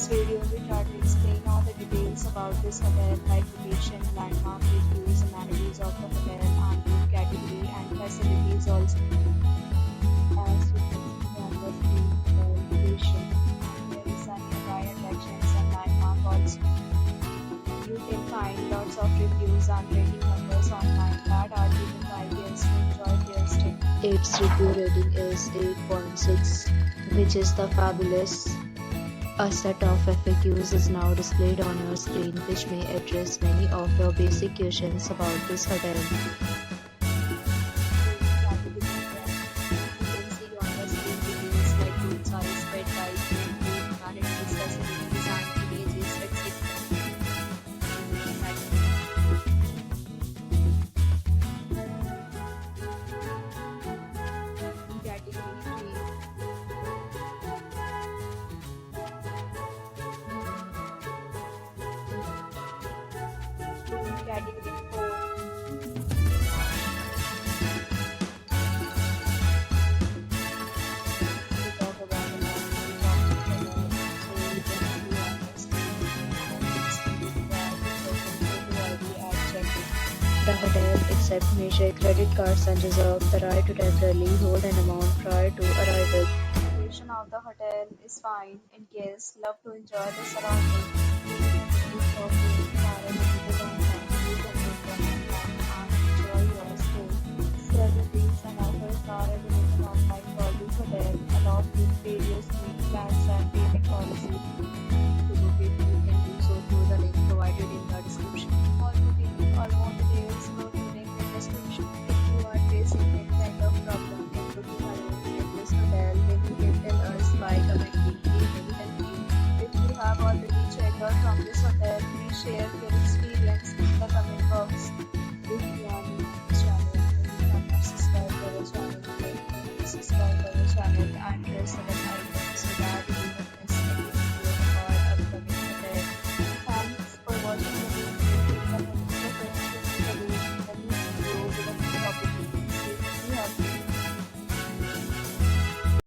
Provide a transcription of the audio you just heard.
This video will try to explain all the details about this hotel, like location, landmark, reviews, amenities of the hotel, and room category and facilities also. As you can see on the screen, the location, there is some nearby attractions and landmark also. You can find lots of reviews and rating numbers online that are given by guests to enjoy their stay. Its review rating is 8.6, which is the fabulous. A set of FAQs is now displayed on your screen, which may address many of your basic questions about this hotel. You can see on the screen details like room size, bed type, food, amenities, facilities, and images, etc. Category 3. Category 4. We talk about the amenities of the hotel, so you can see on the screen and it's required to present photo ID at check-in. The hotel accepts major credit cards and reserves the right to temporarily hold an amount prior to arrival. The location of the hotel is fine and guests love to enjoy the surroundings. Reviews for food are available online. You can make them online and enjoy your stay. Services and offers are available online for this hotel, along with various meal plans and payment policies. To book it, you can do so through the link provided in the description. For booking or more details, go to link in the description. If you are facing any kind of problem in booking a room in this hotel, then you can tell us by commenting. We will help you. If you have already checked out from this hotel, please share your experience in the comment box. If you